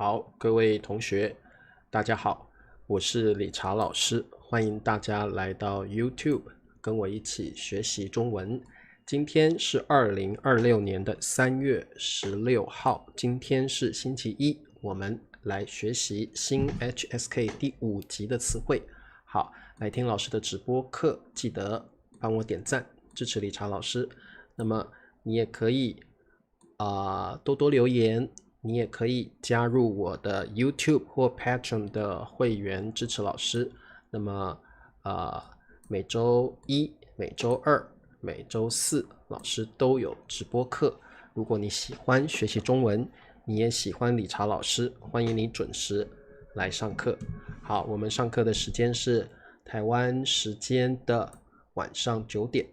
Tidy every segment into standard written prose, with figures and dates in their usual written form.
好，各位同学，大家好，我是理查老师，欢迎大家来到 YouTube 跟我一起学习中文。今天是2026年的3月16号，今天是星期一，我们来学习新 HSK 第5集的词汇。好，来听老师的直播课，记得帮我点赞，支持理查老师。那么你也可以多多留言，你也可以加入我的 YouTube 或 Patreon 的会员支持老师。那么每周一、每周二、每周四老师都有直播课。如果你喜欢学习中文，你也喜欢理查老师，欢迎你准时来上课。好，我们上课的时间是台湾时间的晚上9点。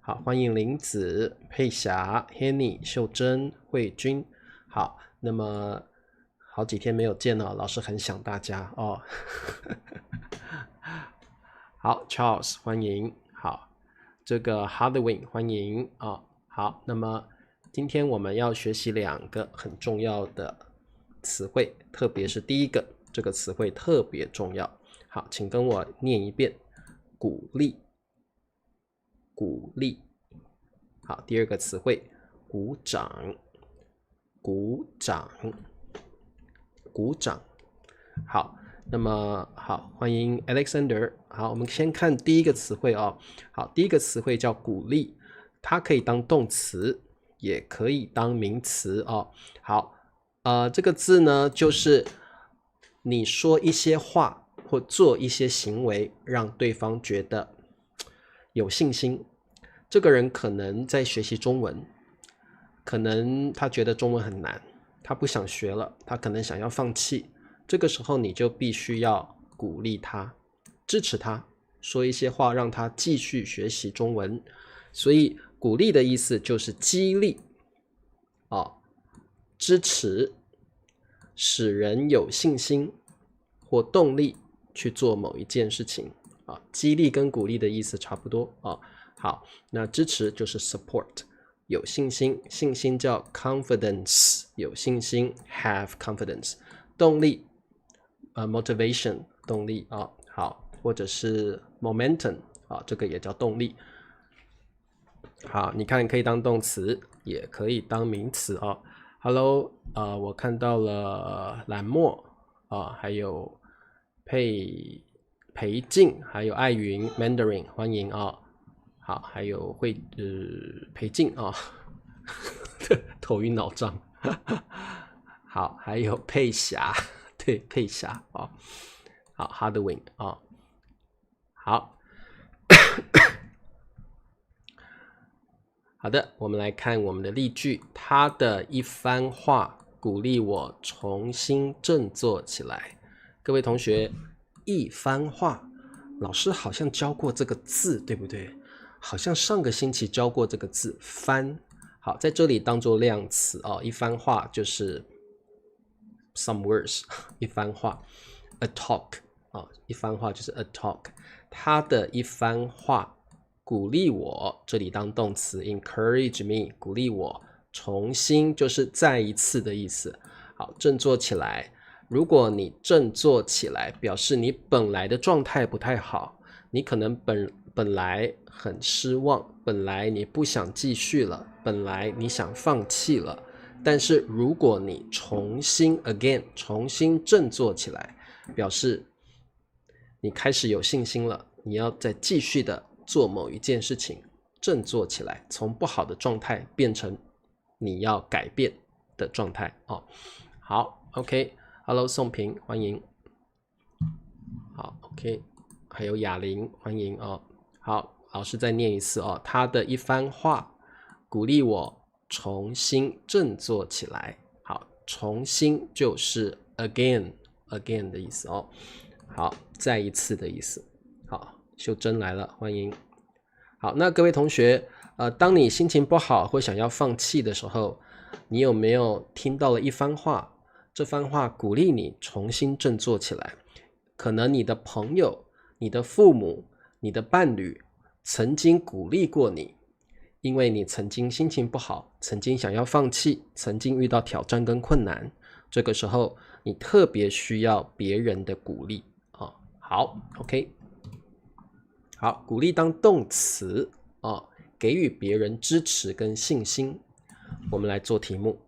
好，欢迎林子、佩霞、Henny、秀珍、慧君。好，那么好几天没有见了，老师很想大家哦。好 ，Charles 欢迎。好，这个 Hardwin 欢迎哦。好，那么今天我们要学习2个很重要的词汇，特别是第一个，这个词汇特别重要。好，请跟我念一遍：鼓励。鼓励。好，第二个词汇，鼓掌。鼓掌。鼓掌。好，那么好，欢迎 Alexander。好，我们先看第一个词汇哦。好，第一个词汇叫鼓励，它可以当动词，也可以当名词哦。好，这个字呢，就是你说一些话或做一些行为，让对方觉得有信心。这个人可能在学习中文，可能他觉得中文很难，他不想学了，他可能想要放弃。这个时候你就必须要鼓励他，支持他，说一些话让他继续学习中文。所以鼓励的意思就是激励支持，使人有信心或动力去做某一件事情。激励跟鼓励的意思差不多。好，那支持就是 support， 有信心，信心叫 confidence， 有信心 have confidence， 动力motivation， 动力好，或者是 momentum， 这个也叫动力。好，你看可以当动词，也可以当名词哦。Hello， 我看到了蓝墨还有裴静，还有艾云 Mandarin， 欢迎好，还有裴静头晕脑胀。好，还有佩霞，对，佩霞好 Hardwin 好。好的，我们来看我们的例句。他的一番话鼓励我重新振作起来。各位同学，一番话，老师好像教过这个字，对不对？好像上个星期教过这个字番。好，在这里当作量词一番话就是 some words， 一番话 a talk 一番话就是 a talk。 他的一番话鼓励我，这里当动词 encourage me， 鼓励我，重新就是再一次的意思。好，振作起来。如果你振作起来，表示你本来的状态不太好，你可能本来很失望，本来你不想继续了，本来你想放弃了。但是如果你重新振作起来，表示你开始有信心了，你要再继续的做某一件事情，振作起来，从不好的状态变成你要改变的状态好 OK，Hello 宋平，欢迎。好 OK， 还有雅玲，欢迎好，老师再念一次他的一番话鼓励我重新振作起来。好，重新就是 again 的意思好，再一次的意思。好，秀珍来了，欢迎。好，那各位同学当你心情不好或想要放弃的时候，你有没有听到了一番话？这番话鼓励你重新振作起来。可能你的朋友、你的父母、你的伴侣曾经鼓励过你，因为你曾经心情不好，曾经想要放弃，曾经遇到挑战跟困难，这个时候你特别需要别人的鼓励啊。好 ，OK， 好，鼓励当动词啊，给予别人支持跟信心。我们来做题目：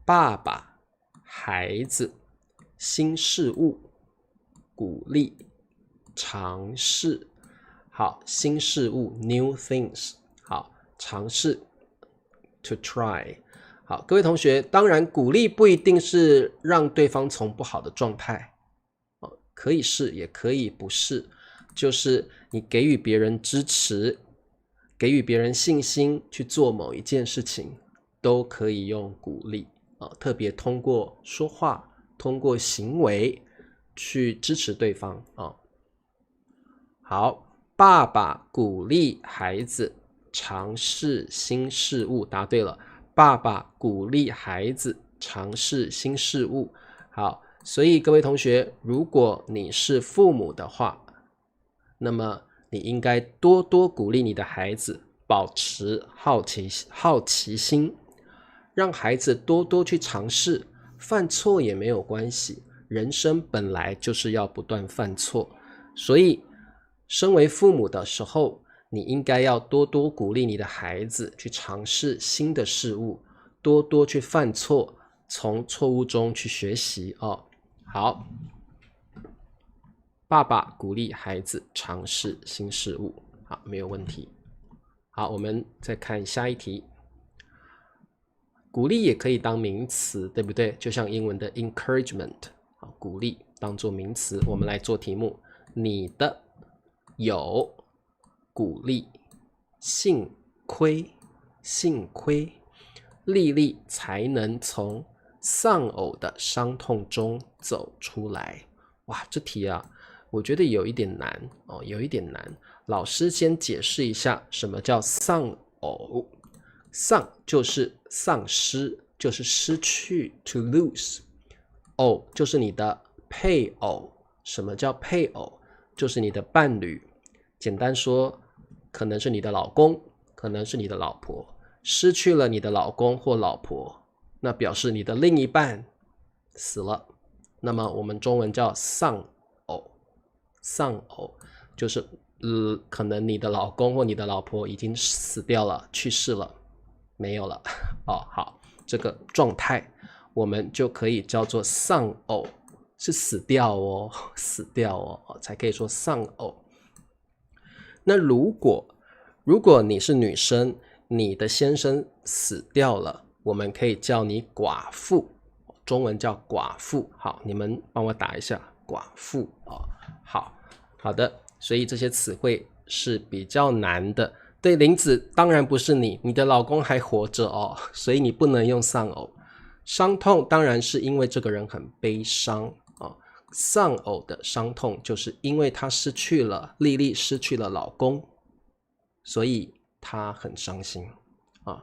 爸爸、孩子、新事物、鼓励、尝试。好，新事物 new things。好，尝试 to try。好，各位同学，当然鼓励不一定是让对方从不好的状态，可以是也可以不是，就是你给予别人支持，给予别人信心去做某一件事情，都可以用鼓励特别通过说话，通过行为去支持对方好，爸爸鼓励孩子尝试新事物，答对了。爸爸鼓励孩子尝试新事物。好，所以各位同学，如果你是父母的话，那么你应该多多鼓励你的孩子，保持好奇心，让孩子多多去尝试，犯错也没有关系，人生本来就是要不断犯错，所以身为父母的时候，你应该要多多鼓励你的孩子去尝试新的事物，多多去犯错，从错误中去学习好，爸爸鼓励孩子尝试新事物，好，没有问题。好，我们再看下一题。鼓励也可以当名词，对不对？就像英文的 encouragement， 鼓励当作名词。我们来做题目：你的有鼓励，幸亏丽丽才能从丧偶的伤痛中走出来。哇，这题啊，我觉得有一点难有一点难。老师先解释一下什么叫丧偶。丧就是丧失，就是失去 to lose。偶就是你的配偶。什么叫配偶？就是你的伴侣。简单说，可能是你的老公，可能是你的老婆。失去了你的老公或老婆，那表示你的另一半死了。那么我们中文叫丧偶。丧偶就是可能你的老公或你的老婆已经死掉了，去世了，没有了好，这个状态我们就可以叫做丧偶，是死掉死掉才可以说丧偶。那如果你是女生，你的先生死掉了，我们可以叫你寡妇，中文叫寡妇。好，你们帮我打一下寡妇好的，所以这些词汇是比较难的。对，林子当然不是你的老公还活着所以你不能用丧偶。伤痛当然是因为这个人很悲伤丧偶的伤痛就是因为她丽丽失去了老公，所以她很伤心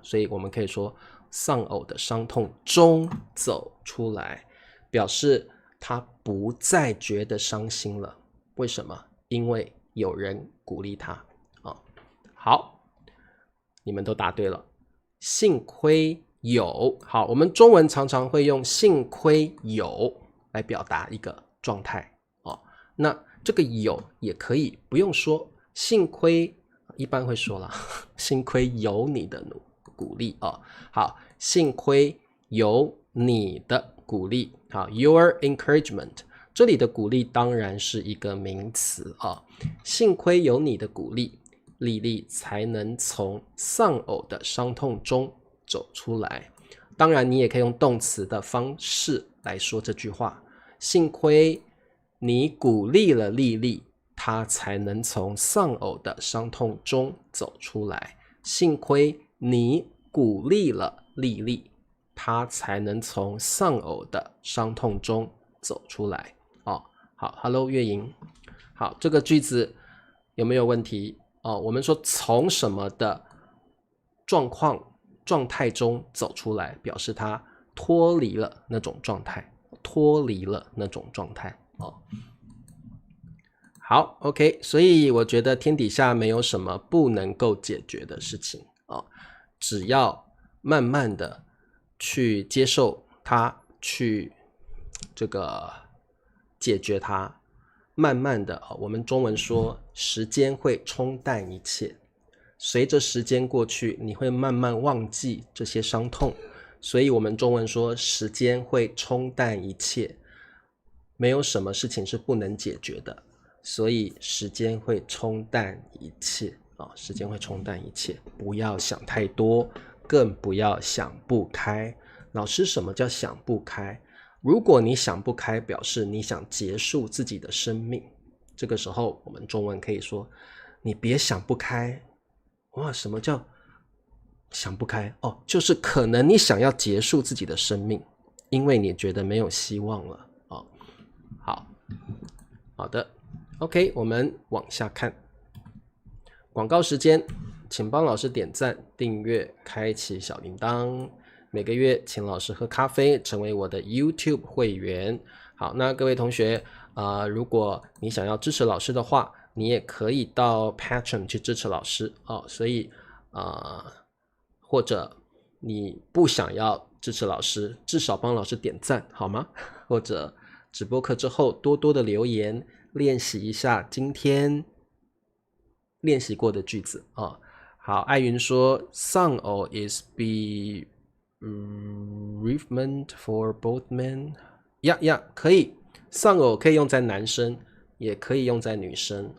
所以我们可以说丧偶的伤痛中走出来，表示她不再觉得伤心了。为什么？因为有人鼓励她好，你们都答对了。幸亏有。好，我们中文常常会用幸亏有来表达一个状态那这个有也可以不用说，幸亏一般会说啦，幸亏有你的鼓励好，幸亏有你的鼓励好 your encouragement， 这里的鼓励当然是一个名词幸亏有你的鼓励，丽丽才能从丧偶的伤痛中走出来。当然你也可以用动词的方式来说这句话，幸亏你鼓励了丽丽，她才能从丧偶的伤痛中走出来。幸亏你鼓励了丽丽，她才能从丧偶的伤痛中走出来好 Hello 月莹。好，这个句子有没有问题我们说从什么的状态中走出来，表示他脱离了那种状态好 OK， 所以我觉得天底下没有什么不能够解决的事情只要慢慢的去接受它去这个解决它。慢慢的，我们中文说时间会冲淡一切，随着时间过去，你会慢慢忘记这些伤痛，所以我们中文说时间会冲淡一切，没有什么事情是不能解决的，所以时间会冲淡一切时间会冲淡一切，不要想太多，更不要想不开。老师，什么叫想不开？如果你想不开，表示你想结束自己的生命，这个时候我们中文可以说你别想不开。哇，什么叫想不开？就是可能你想要结束自己的生命，因为你觉得没有希望了好的 OK， 我们往下看。广告时间，请帮老师点赞、订阅、开启小铃铛。每个月请老师喝咖啡，成为我的 YouTube 会员。好，那各位同学如果你想要支持老师的话，你也可以到 Patreon 去支持老师所以或者你不想要支持老师，至少帮老师点赞好吗？或者直播课之后多多的留言，练习一下今天练习过的句子好，艾云说丧偶 is bereavement for both men。 可以，丧偶可以用在男生，也可以用在女生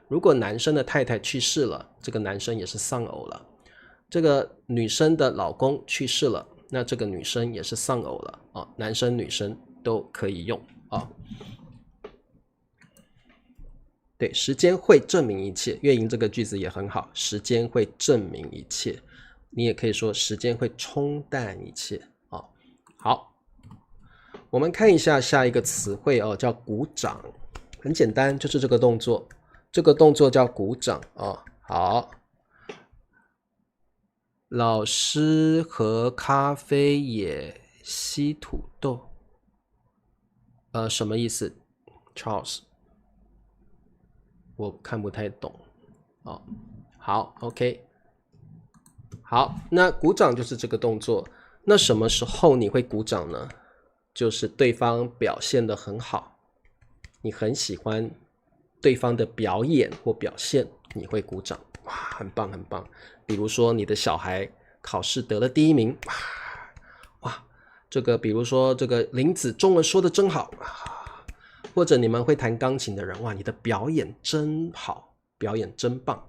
如果男生的太太去世了，这个男生也是丧偶了。这个女生的老公去世了，那这个女生也是丧偶了男生女生都可以用对，时间会证明一切，月莹这个句子也很好，时间会证明一切，你也可以说时间会冲淡一切好，我们看一下下一个词汇叫鼓掌。很简单，就是这个动作，这个动作叫鼓掌好，老师喝咖啡也吸土豆什么意思 Charles？ 我看不太懂好 OK， 好，那鼓掌就是这个动作。那什么时候你会鼓掌呢？就是对方表现得很好，你很喜欢对方的表演或表现，你会鼓掌。哇，很棒很棒。比如说你的小孩考试得了第1名，哇，这个比如说这个林子中文说得真好或者你们会弹钢琴的人，哇，你的表演真好，表演真棒，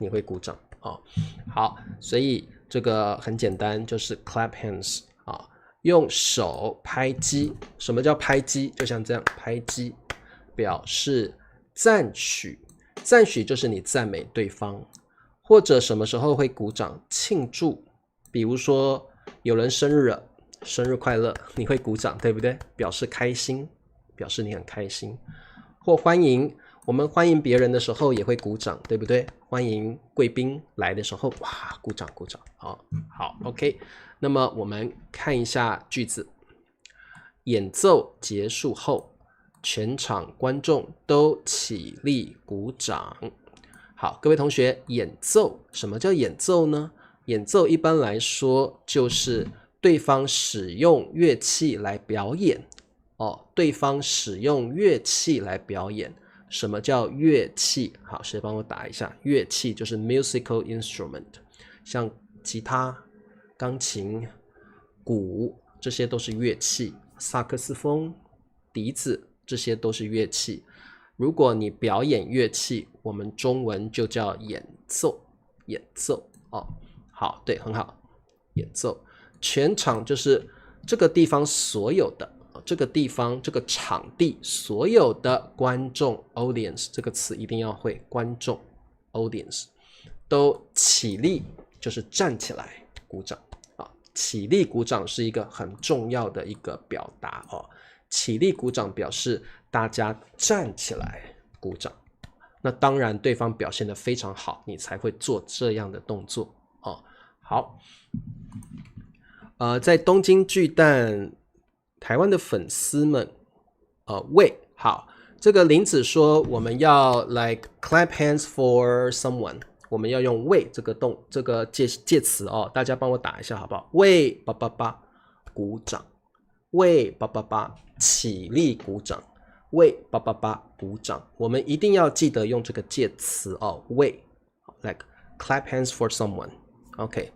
你会鼓掌好，所以这个很简单，就是 clap hands用手拍击。什么叫拍击？就像这样拍击，表示赞许。赞许就是你赞美对方。或者什么时候会鼓掌？庆祝，比如说有人生日了，生日快乐，你会鼓掌，对不对？表示开心，表示你很开心。或欢迎，我们欢迎别人的时候也会鼓掌，对不对？欢迎贵宾来的时候，哇，鼓掌鼓掌好 OK。 那么我们看一下句子。演奏结束后，全场观众都起立鼓掌。好，各位同学，演奏，什么叫演奏呢？演奏一般来说就是对方使用乐器来表演对方使用乐器来表演。什么叫乐器？好，谁帮我打一下？乐器就是 musical instrument， 像吉他、钢琴、鼓，这些都是乐器。萨克斯风、笛子，这些都是乐器。如果你表演乐器，我们中文就叫演奏。演奏好，对，很好，演奏。全场就是这个地方所有的，这个地方这个场地所有的观众 audience 这个词一定要会，观众 audience 都起立，就是站起来鼓掌起立鼓掌是一个很重要的一个表达起立鼓掌表示大家站起来鼓掌。那当然对方表现得非常好，你才会做这样的动作好，在东京巨蛋台湾的粉丝们喂，好，这个林子说我们要 like clap hands for someone， 我们要用为这个介词大家帮我打一下好不好？为鼓掌为叭叭叭起立鼓掌，为叭叭叭鼓掌。我们一定要记得用这个介词哦，为 ，like clap hands for someone，OK，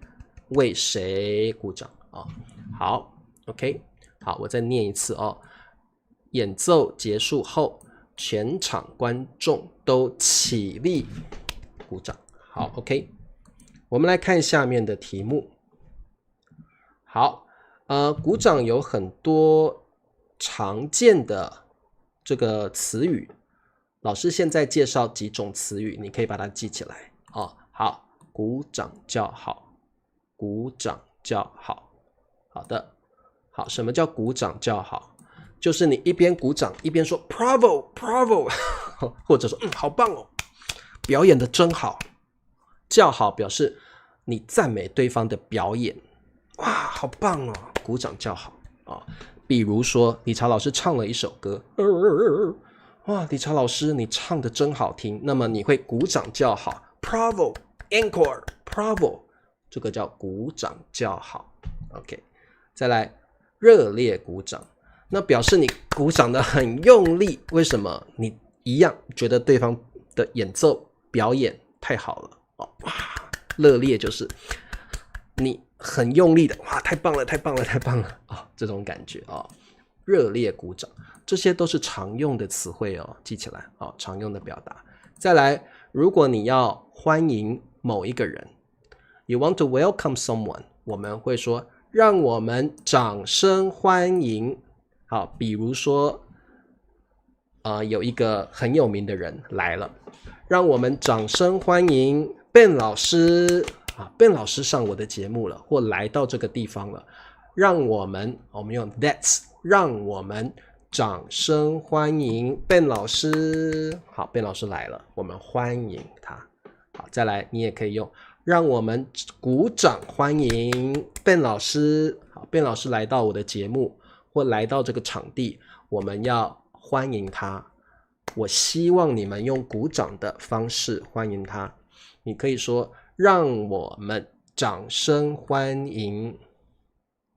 为谁鼓掌啊？好 ，OK， 好，我再念一次哦。演奏结束后，全场观众都起立鼓掌。好 ，OK， 我们来看下面的题目。好，鼓掌有很多常见的这个词语，老师现在介绍几种词语，你可以把它记起来哦。好，鼓掌叫好，鼓掌叫好。好的，好，什么叫鼓掌叫好？就是你一边鼓掌一边说 Bravo Bravo 或者说好棒哦，表演的真好。叫好表示你赞美对方的表演，哇好棒哦，鼓掌叫好哦。比如说理查老师唱了一首歌，哇理查老师你唱的真好听，那么你会鼓掌叫好 Bravo Encore Bravo， 这个叫鼓掌叫好。 OK， 再来热烈鼓掌，那表示你鼓掌的很用力，为什么？你一样觉得对方的演奏表演太好了哦，哇！热烈就是你很用力的，哇，太棒了，太棒了，太棒了哦，这种感觉哦。热烈鼓掌，这些都是常用的词汇哦，记起来哦，常用的表达。再来，如果你要欢迎某一个人 ，you want to welcome someone， 我们会说让我们掌声欢迎。好，比如说，有一个很有名的人来了，让我们掌声欢迎 Ben 老师啊 ，Ben 老师上我的节目了，或来到这个地方了，让我们用 that's， 让我们掌声欢迎 Ben 老师。好 ，Ben 老师来了，我们欢迎他。好，再来，你也可以用让我们鼓掌欢迎 Ben 老师。好 ，Ben 老师来到我的节目。或来到这个场地，我们要欢迎他。我希望你们用鼓掌的方式欢迎他。你可以说让我们掌声欢迎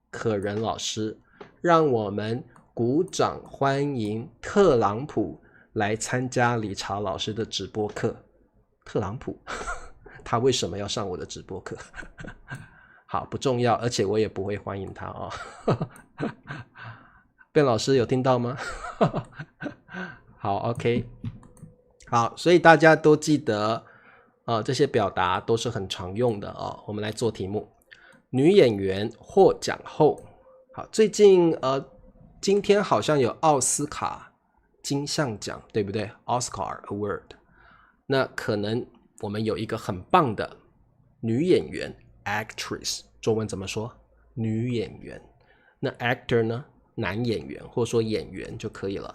可人老师，让我们鼓掌欢迎特朗普来参加理查老师的直播课。特朗普他为什么要上我的直播课？好，不重要，而且我也不会欢迎他哦。Ben 老师有听到吗？好 ，OK， 好，所以大家都记得，这些表达都是很常用的哦。我们来做题目。女演员获奖后，好，最近今天好像有奥斯卡金像奖，对不对 ？Oscar Award， 那可能我们有一个很棒的女演员 ，actress， 中文怎么说？女演员。那 actor 呢？男演员或者说演员就可以了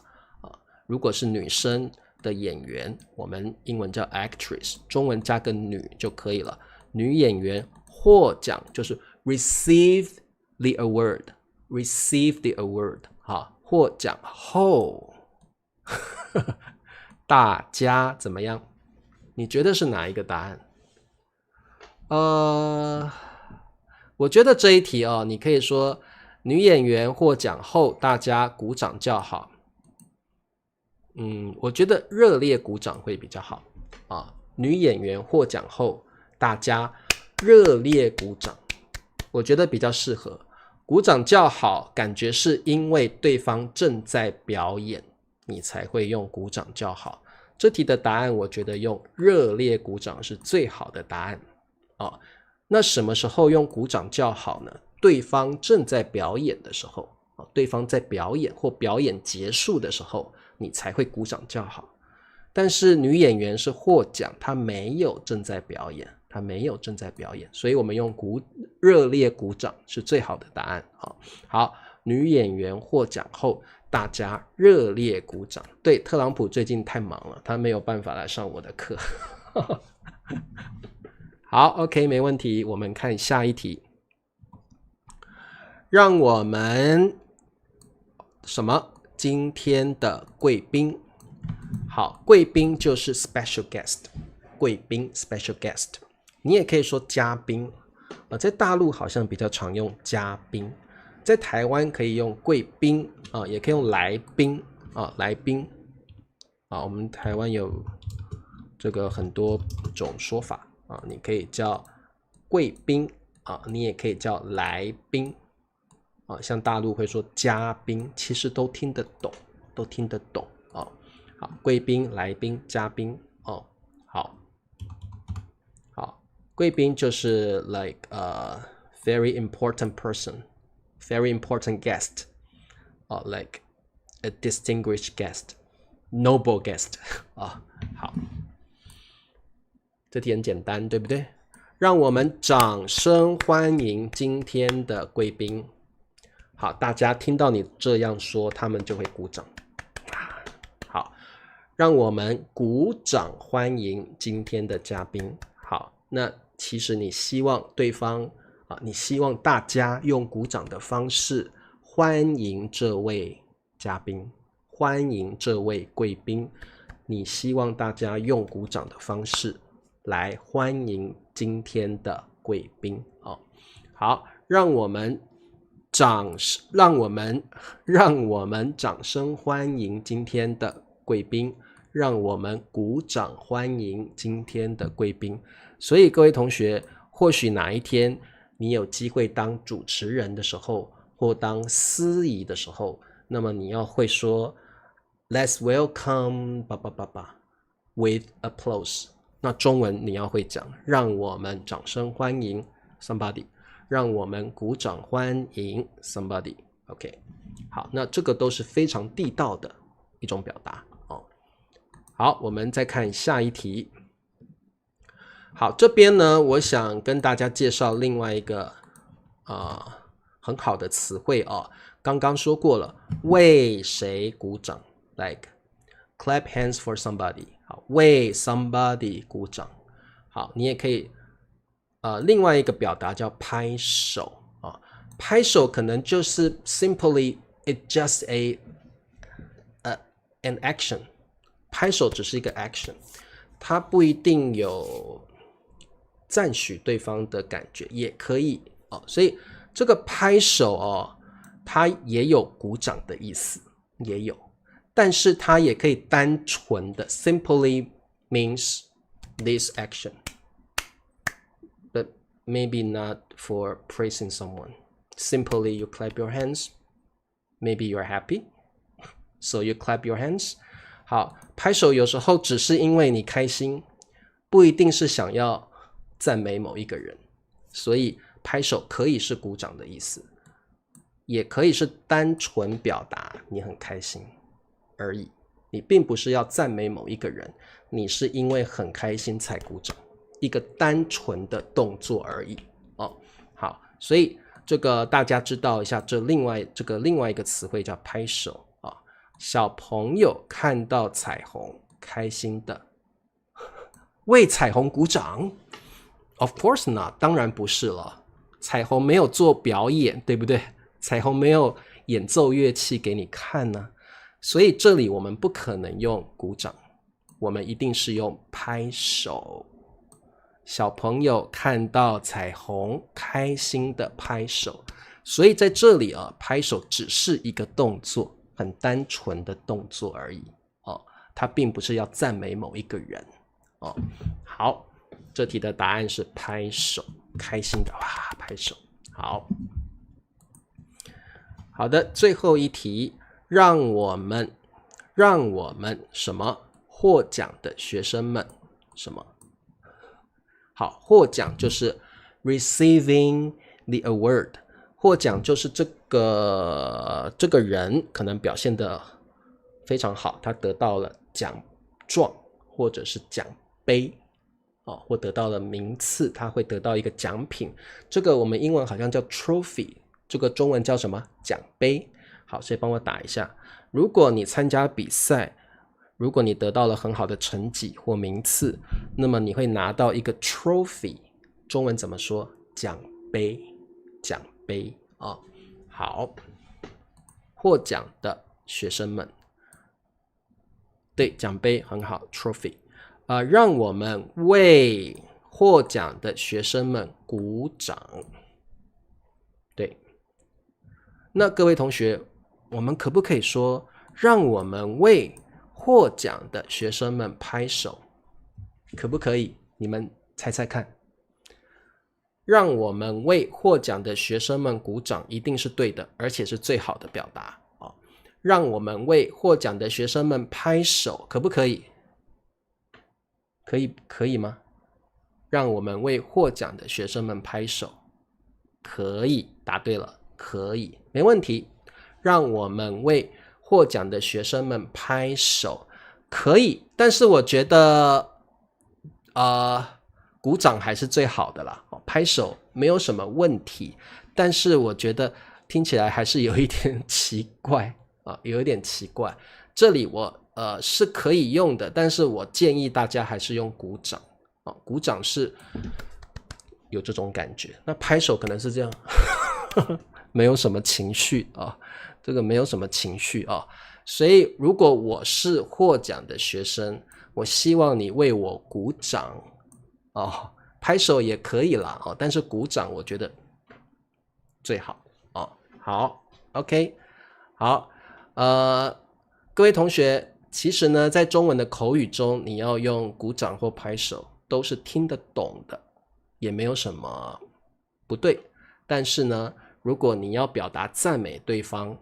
如果是女生的演员，我们英文叫 actress， 中文加个女就可以了。女演员获奖就是 receive the award， receive the award， 好，获奖后大家怎么样？你觉得是哪一个答案？我觉得这一题你可以说女演员获奖后，大家鼓掌叫好。我觉得热烈鼓掌会比较好女演员获奖后，大家热烈鼓掌，我觉得比较适合。鼓掌叫好，感觉是因为对方正在表演，你才会用鼓掌叫好。这题的答案，我觉得用热烈鼓掌是最好的答案那什么时候用鼓掌叫好呢？对方正在表演的时候，对方在表演或表演结束的时候，你才会鼓掌叫好。但是女演员是获奖，她没有正在表演，所以我们用热烈鼓掌是最好的答案好，女演员获奖后，大家热烈鼓掌。对，特朗普最近太忙了，他没有办法来上我的课。好 ，OK， 没问题。我们看下一题。让我们今天的贵宾。好，贵宾就是 special guest， 贵宾 special guest， 你也可以说嘉宾在大陆好像比较常用嘉宾。在台湾可以用贵宾啊，也可以用来宾啊，来宾啊，我们台湾有这个很多种说法啊，你可以叫贵宾啊，你也可以叫来宾啊，像大陆会说嘉宾，其实都听得懂，都听得懂啊。好，贵宾、来宾、嘉宾哦，好，好，贵宾就是 like a very important person, very important guest, like a distinguished guest, noble guest 啊，好，这题很简单，对不对？让我们掌声欢迎今天的贵宾。好，大家听到你这样说，他们就会鼓掌。好，让我们鼓掌欢迎今天的嘉宾。好，那其实你希望对方啊，你希望大家用鼓掌的方式欢迎这位嘉宾，欢迎这位贵宾。你希望大家用鼓掌的方式来欢迎今天的贵宾哦。好，让我们掌声欢迎今天的贵宾，让我们鼓掌欢迎今天的贵宾。所以各位同学，或许哪一天你有机会当主持人的时候，或当司仪的时候，那么你要会说 Let's welcome 吧吧吧吧 with applause。那中文你要会讲，让我们掌声欢迎 somebody， 让我们鼓掌欢迎 somebody。OK， 好，那这个都是非常地道的一种表达哦。好，我们再看下一题。好，这边呢，我想跟大家介绍另外一个很好的词汇哦。刚刚说过了，为谁鼓掌 ？Like clap hands for somebody。好，为 somebody 鼓掌。好，你也可以另外一个表达叫拍手啊，拍手可能就是 simply it just an action， 拍手只是一个 action， 它不一定有赞许对方的感觉，也可以哦。所以这个拍手哦，它也有鼓掌的意思，也有，但是它也可以单纯的 simply means this action。But maybe not for praising someone. Simply you clap your hands. Maybe you're happy, so you clap your hands. 好，拍手有时候只是因为你开心，不一定是想要赞美某一个人，所以拍手可以是鼓掌的意思，也可以是单纯表达你很开心而已。你并不是要赞美某一个人，你是因为很开心才鼓掌。一个单纯的动作而已哦。好，所以这个大家知道一下，另外一个词汇叫拍手啊。小朋友看到彩虹，开心的为彩虹鼓掌 ？Of course not， 当然不是了。彩虹没有做表演，对不对？彩虹没有演奏乐器给你看呢，所以这里我们不可能用鼓掌，我们一定是用拍手。小朋友看到彩虹，开心的拍手。所以在这里啊，拍手只是一个动作，很单纯的动作而已哦，它并不是要赞美某一个人哦。好，这题的答案是拍手，开心的哇，拍手。好的，最后一题，让我们什么获奖的学生们什么？好，获奖就是 receiving the award， 获奖就是这个人可能表现得非常好，他得到了奖状或者是奖杯哦，或得到了名次，他会得到一个奖品，这个我们英文好像叫 trophy， 这个中文叫什么？奖杯。好，所以帮我打一下，如果你参加比赛，如果你得到了很好的成绩或名次，那么你会拿到一个 trophy， 中文怎么说？奖杯，奖杯哦。好，获奖的学生们，对，奖杯很好 ，trophy。让我们为获奖的学生们鼓掌。对，那各位同学，我们可不可以说，让我们为获奖的学生们拍手？可不可以？你们猜猜看。让我们为获奖的学生们鼓掌，一定是对的，而且是最好的表达。让我们为获奖的学生们拍手，可不可以？可以吗？让我们为获奖的学生们拍手，可以，答对了，可以，没问题。让我们为获奖的学生们拍手，可以，但是我觉得，鼓掌还是最好的啦，拍手没有什么问题，但是我觉得听起来还是有一点奇怪啊，有一点奇怪。这里我是可以用的，但是我建议大家还是用鼓掌啊，鼓掌是有这种感觉，那拍手可能是这样，没有什么情绪啊，这个没有什么情绪啊，所以如果我是获奖的学生，我希望你为我鼓掌哦，拍手也可以啦哦，但是鼓掌我觉得最好哦。好 ，OK， 好，各位同学，其实呢，在中文的口语中，你要用鼓掌或拍手都是听得懂的，也没有什么不对。但是呢，如果你要表达赞美对方，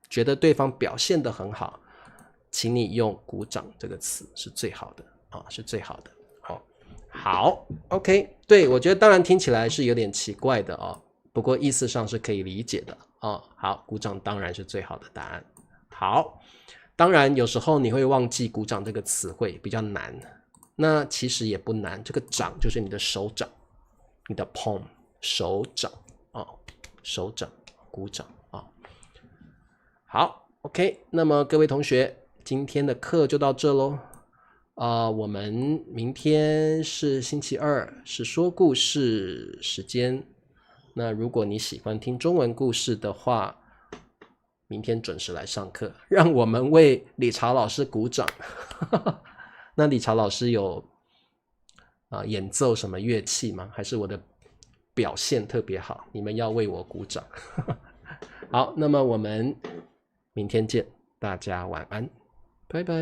觉得对方表现得很好，请你用鼓掌这个词是最好的啊，是最好的。好 ，OK， 对，我觉得当然听起来是有点奇怪的哦，不过意思上是可以理解的哦。好，鼓掌当然是最好的答案。好，当然有时候你会忘记鼓掌这个词汇比较难，那其实也不难，这个掌就是你的手掌，你的 palm 手掌哦，手掌鼓掌啊。好 ，OK， 那么各位同学，今天的课就到这咯。我们明天是星期二，是说故事时间。那如果你喜欢听中文故事的话，明天准时来上课。让我们为理查老师鼓掌。那理查老师有演奏什么乐器吗？还是我的表现特别好？你们要为我鼓掌。好，那么我们明天见，大家晚安，拜拜。